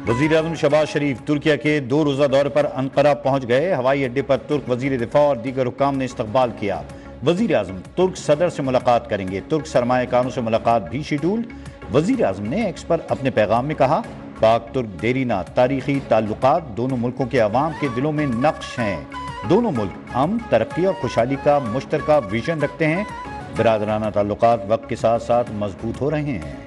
वज़ीर-ए-आज़म शहबाज शरीफ तुर्किया के 2 रोज़ा दौरे पर अंकारा पहुंच गए। हवाई अड्डे पर तुर्क वज़ीर दिफा और दीगर हुक्काम ने इस्तकबाल किया। वज़ीर-ए-आज़म तुर्क सदर से मुलाकात करेंगे। तुर्क सरमाएकारों से मुलाकात भी शेड्यूल। वज़ीर-ए-आज़म ने एक्स पर अपने पैगाम में कहा, पाक तुर्क देरीना तारीखी ताल्लुकात दोनों मुल्कों के अवाम के दिलों में नक्श हैं। दोनों मुल्क अमन, तरक्की और खुशहाली का मुश्तरका विजन रखते हैं। बिरादराना ताल्लुकात वक्त के साथ साथ मजबूत हो रहे हैं।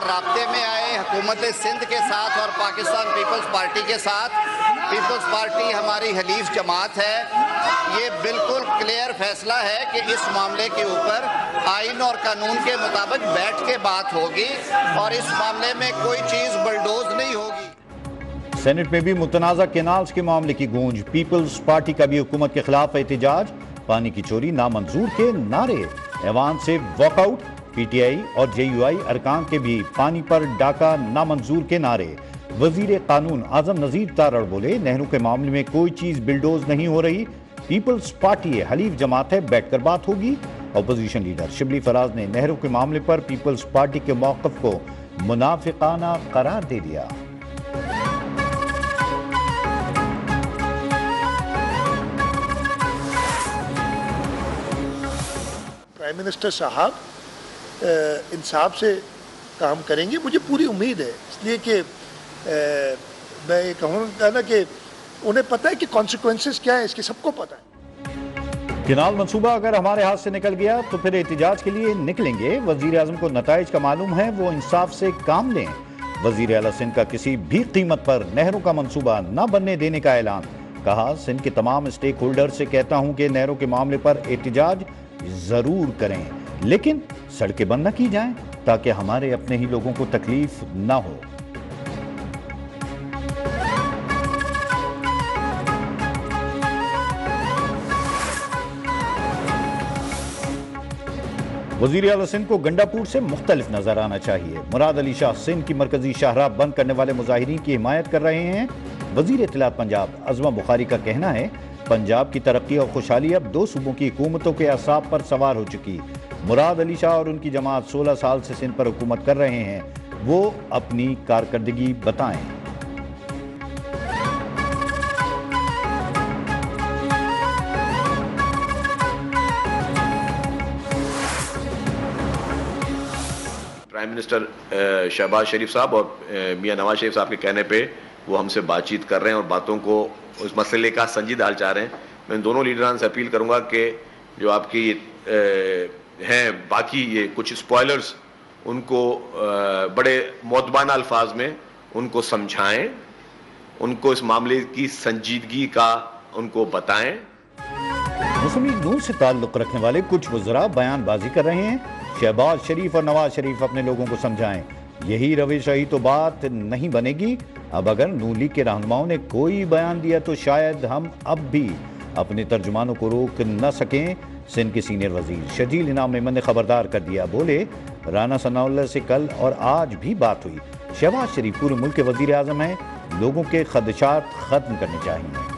राब्ते में आए हुकूमत सिंध के साथ और पाकिस्तान पीपल्स पार्टी के साथ। पीपल्स पार्टी हमारी हलीफ जमात है। ये बिल्कुल क्लियर फैसला है कि इस मामले के ऊपर आइन और कानून के मुताबिक बैठ के बात होगी और इस मामले में कोई चीज़ बलडोज नहीं होगी। सेनेट में भी मुतनाज़ा केनाल्स के मामले की गूंज। पीपल्स पार्टी का भी हुकूमत के खिलाफ एहतजाज। पानी की चोरी नामंजूर के नारे। ऐवान से वॉकआउट। पीटीआई और जेयूआई अरकान के भी पानी पर डाका नामंजूर के नारे। वजीर कानून आजम नजीर तारड़ बोले, नेहरू के मामले में कोई चीज बिल्डोज नहीं हो रही। पीपल्स पार्टी हलीफ जमात है, बैठकर बात होगी। अपोजिशन लीडर शिबली फराज ने नेहरू के मामले पर पीपल्स पार्टी के मौक़िफ़ को मुनाफिकाना करार दे दिया। प्राइम मिनिस्टर साहब इंसाफ से काम करेंगे, मुझे पूरी उम्मीद है। इसलिए कि मैं ये कहूँगा ना कि उन्हें पता है कि कॉन्सिक्वेंसेस क्या है, इसके सबको पता है। केनाल मंसूबा अगर हमारे हाथ से निकल गया तो फिर एहतिजाज के लिए निकलेंगे। वजीर आजम को नताइज का मालूम है, वो इंसाफ से काम लें। वजीर आला सिंध का किसी भी कीमत पर नेहरू का मंसूबा न बनने देने का ऐलान। कहा, सिंध के तमाम स्टेक होल्डर से कहता हूं कि नेहरू के मामले पर एहतिजाज जरूर करें, लेकिन सड़कें बंद न की जाएं ताकि हमारे अपने ही लोगों को तकलीफ ना हो। वजीर आला सिंध को गंडापुर से मुख्तलिफ नजर आना चाहिए। मुराद अली शाह सिंध की मरकजी शाहराह बंद करने वाले मुजाहिरीन की हिमायत कर रहे हैं। वजीर इत्तलात पंजाब अज़मा बुखारी का कहना है, पंजाब की तरक्की और खुशहाली अब 2 सूबों की हुकूमतों के असाब पर सवार हो चुकी। मुराद अली शाह और उनकी जमात 16 साल से सिंध पर हुकूमत कर रहे हैं, वो अपनी कारकर्दगी बताएं। प्राइम मिनिस्टर शहबाज शरीफ साहब और मियां नवाज शरीफ साहब के कहने पे वो हमसे बातचीत कर रहे हैं और बातों को, उस मसले का संजीदा हल चाह रहे हैं। मैं दोनों लीडरान से अपील करूंगा कि जो आपकी हैं बाकी ये कुछ स्पॉयलर्स, उनको बड़े मौतबाना अल्फाज में उनको समझाएं, उनको इस मामले की संजीदगी का उनको बताएं। मुस्लिम लीग नून से ताल्लुक रखने वाले कुछ वज़रा बयानबाजी कर रहे हैं। शहबाज शरीफ और नवाज शरीफ अपने लोगों को समझाएं, यही रविश रही तो बात नहीं बनेगी। अब अगर नून लीग के रहनुमाओं ने कोई बयान दिया तो शायद हम अब भी अपने तर्जुमानों को रोक न सकें। सिंध के सीनियर वजीर शजील इनाम मेमन ने खबरदार कर दिया। बोले, राना सनाउल्लाह से कल और आज भी बात हुई। शहबाज शरीफ पूरे मुल्क के वजीर आजम हैं, लोगों के खदशात खत्म करने चाहिए।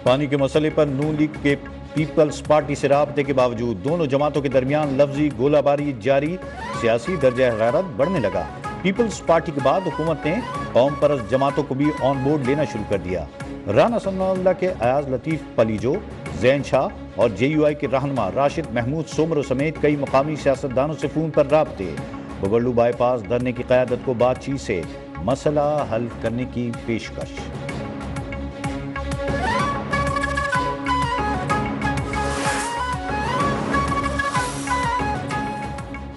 पानी के मसले पर नून लीग के पीपल्स पार्टी से राबते के बावजूद दोनों जमातों के दरमियान लफ्जी गोलाबारी जारी। सियासी दर्जा हरारत बढ़ने लगा। पीपल्स पार्टी के बाद हुकूमत ने कौम परस्त जमातों को भी ऑन बोर्ड लेना शुरू कर दिया। राना सनाउल्लाह के अयाज लतीफ पलीजो, जैन शाह और जेयूआई के रहनुमा राशिद महमूद सोमरो समेत कई मकामी सियासतदानों से फोन पर राबते। बबरलू बाईपास धरने की क़यादत को बातचीत से मसला हल करने की पेशकश।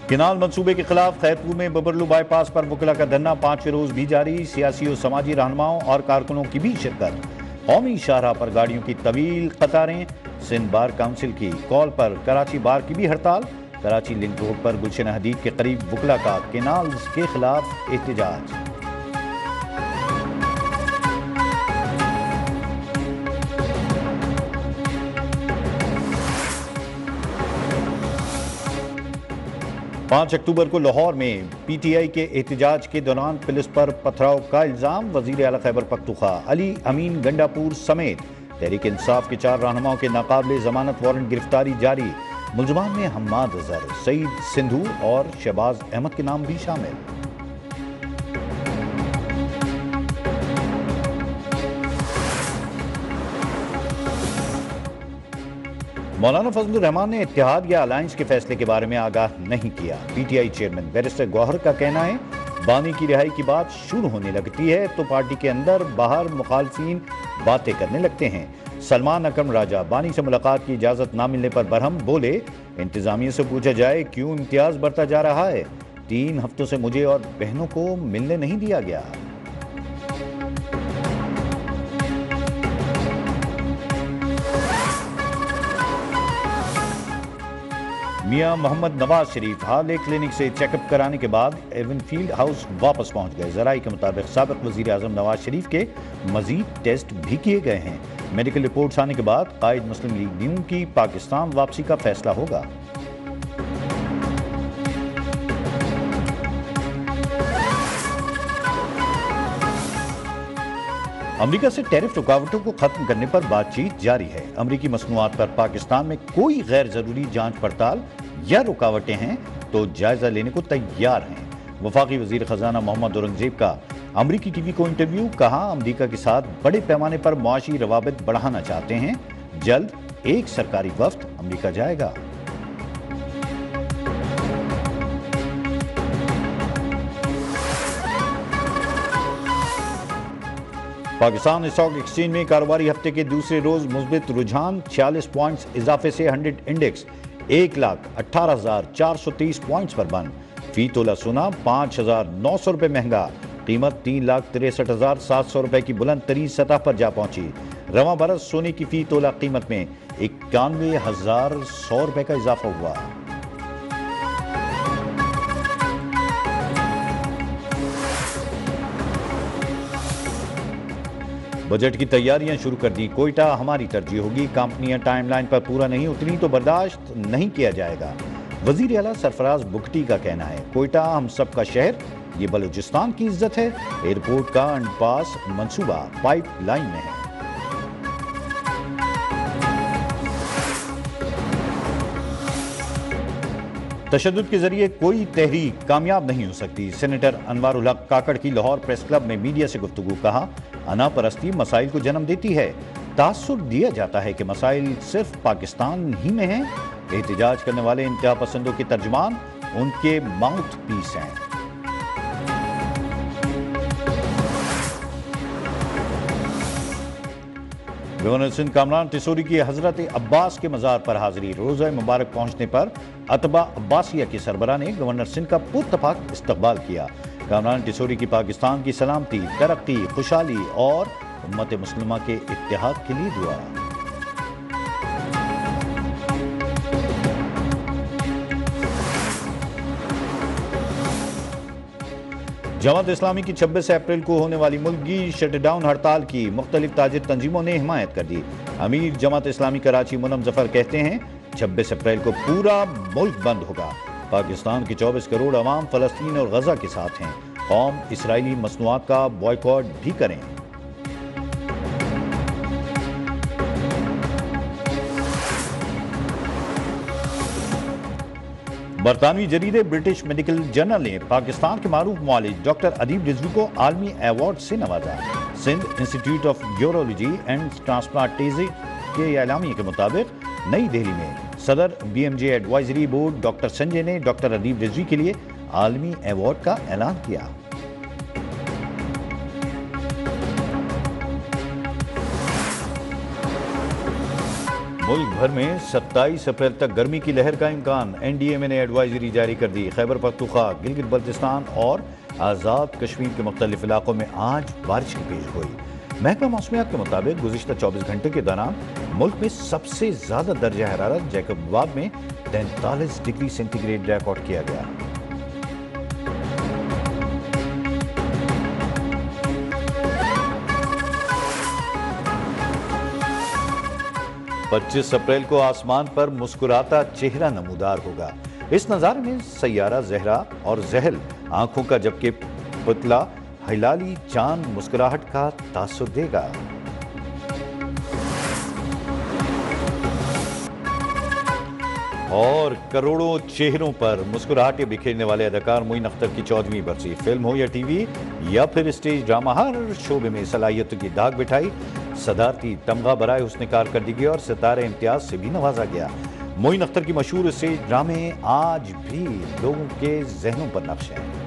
केनाल मंसूबे के खिलाफ खैरपुर में बबरलू बाईपास पर वकला का धरना 5वें रोज भी जारी। सियासी और समाजी रहनुमाओं और कारकुनों की भी शिरकत। कौमी शाहराह पर गाड़ियों की तवील कतारें। सिंध बार काउंसिल की कॉल पर कराची बार की भी हड़ताल। कराची लिंक रोड पर गुलशन हदीद के करीब वकला का केनाल के खिलाफ एहतजाज। 5 अक्टूबर को लाहौर में पीटीआई के एहतजाज के दौरान पुलिस पर पथराव का इल्जाम। वजीर आला खैबर पख्तूनख्वा अली अमीन गंडापुर समेत तहरीक इंसाफ के 4 रहनुमाओं के नाकाबिले जमानत वारंट गिरफ्तारी जारी। मुलजमान में हम्माद अजहर, सईद सिंधु और शहबाज अहमद के नाम भी शामिल। मौलाना फजलुर रहमान ने इत्तेहाद या अलायंस के फैसले के बारे में आगाह नहीं किया। पीटीआई चेयरमैन बैरिस्टर गौहर का कहना है, बानी की रिहाई की बात शुरू होने लगती है तो पार्टी के अंदर बाहर मुखालफीन बातें करने लगते हैं। सलमान अकरम राजा बानी से मुलाकात की इजाजत ना मिलने पर बरहम बोले, इंतजामिया से पूछा जाए क्यों इम्तियाज बढ़ता जा रहा है। 3 हफ्तों से मुझे और बहनों को मिलने नहीं दिया गया। मियां मोहम्मद नवाज शरीफ हाल क्लिनिक से चेकअप कराने के बाद एवनफील्ड हाउस वापस पहुंच गए। जराई के मुताबिक साबिक वजीर आजम नवाज शरीफ के मजीद टेस्ट भी किए गए हैं। मेडिकल रिपोर्ट्स आने के बाद कायद मुस्लिम लीग नून की पाकिस्तान वापसी का फैसला होगा। अमेरिका से टैरिफ रुकावटों को खत्म करने पर बातचीत जारी है। अमेरिकी मसनूआत पर पाकिस्तान में कोई गैर जरूरी जांच पड़ताल या रुकावटें हैं तो जायजा लेने को तैयार हैं। वफाकी वजीर खजाना मोहम्मद औरंगजेब का अमेरिकी टीवी को इंटरव्यू, कहा अमेरिका के साथ बड़े पैमाने पर मुआशी रवाबित बढ़ाना चाहते हैं। जल्द एक सरकारी वफ्द अमेरिका जाएगा। पाकिस्तान स्टॉक एक्सचेंज में कारोबारी हफ्ते के दूसरे रोज मुस्बित रुझान, 46 पॉइंट्स इजाफे से 100 इंडेक्स 1,18,423 पॉइंट्स पर बंद। फी तोला सोना 5,900 रुपए महंगा, कीमत 3,63,700 रुपए की बुलंद तरीन सतह पर जा पहुंची। रवां बरस सोने की फी तोला कीमत में 91,100 रुपए का इजाफा हुआ। बजट की तैयारियां शुरू कर दी, कोयटा हमारी तरजीह होगी। कंपनियां टाइमलाइन पर पूरा नहीं उतरी तो बर्दाश्त नहीं किया जाएगा। वजीर आला सरफराज बुगटी का कहना है, कोयटा हम सबका शहर, ये बलूचिस्तान की इज्जत है। एयरपोर्ट का अंडरपास मंसूबा पाइपलाइन में है। तशद्दुद के जरिए कोई तहरीक कामयाब नहीं हो सकती। सेनेटर अनवारुल हक काकड़ की लाहौर प्रेस क्लब में मीडिया से गुफ्तगू, कहा अना परस्ती मसाइल को जन्म देती है। तासुर दिया जाता है कि मसाइल सिर्फ पाकिस्तान ही में हैं। एहतजाज करने वाले इंतहा पसंदों के तर्जुमान उनके माउथ पीस हैं। गवर्नर सिंध कामरान टिसोरी की हजरत अब्बास के मजार पर हाजिरी। रोज़ा मुबारक पहुंचने पर अतबा अब्बासिया के सरबरा ने गवर्नर सिंध का पुरतफाक इस्तकबाल किया। कामरान टिसोरी की पाकिस्तान की सलामती, तरक्की, खुशहाली और उम्मत मुस्लिमा के इत्तेहाद के लिए दुआ। जमात इस्लामी की 26 अप्रैल को होने वाली मुल्की शटडाउन हड़ताल की मुख्तलिफ ताजिर तंजीमों ने हिमायत कर दी। अमीर जमात इस्लामी कराची मुनम जफर कहते हैं 26 अप्रैल को पूरा मुल्क बंद होगा। पाकिस्तान के 24 करोड़ अवाम फलस्तीन और गजा के साथ हैं। कौम इसराइली मसनूआत का बॉयकॉट भी करें। बरतानवी जरीदे ब्रिटिश मेडिकल जर्नल ने पाकिस्तान के मारूफ मुआलिज डॉक्टर अदीब रिजवी को आलमी अवार्ड से नवाजा। Sindh institute of urology and transplantation के एलामिया के मुताबिक नई दिल्ली में सदर BMJ advisory board doctor Sanjay ने डॉक्टर अदीब रिजवी के लिए आलमी अवार्ड का ऐलान किया। मुल्क भर में 27 अप्रैल तक गर्मी की लहर का इम्कान। NDMA ने एडवाइजरी जारी कर दी। खैबर पख्तूनख्वा, गिलगित बल्तिस्तान और आज़ाद कश्मीर के मुख्तलिफ इलाकों में आज बारिश की पेश गोई। महकमा मौसमियात के मुताबिक गुज़िश्ता 24 घंटे के दौरान मुल्क में सबसे ज्यादा दर्जा हरारत जैकबाबाद में 43 डिग्री सेंटीग्रेड रिकॉर्ड किया गया। पच्चीस अप्रैल को आसमान पर मुस्कुराता चेहरा नमूदार होगा। इस नज़ारे में सैयारा ज़हरा और जहल आंखों का, जबकि पुतला हिलाली चांद मुस्कुराहट का तासुर देगा। और करोड़ों चेहरों पर मुस्कुराहटें बिखेरने वाले अदाकार मोइन अख्तर की 14वीं बरसी। फिल्म हो या टीवी या फिर स्टेज ड्रामा, हर शोबे में सलाहियतों की दाग बिठाई। सदारती तमगा बराए हुस्न कारकर्दगी और सितारे इम्तियाज से भी नवाजा गया। मोइन अख्तर की मशहूर स्टेज ड्रामे आज भी लोगों के जहनों पर नक्श हैं।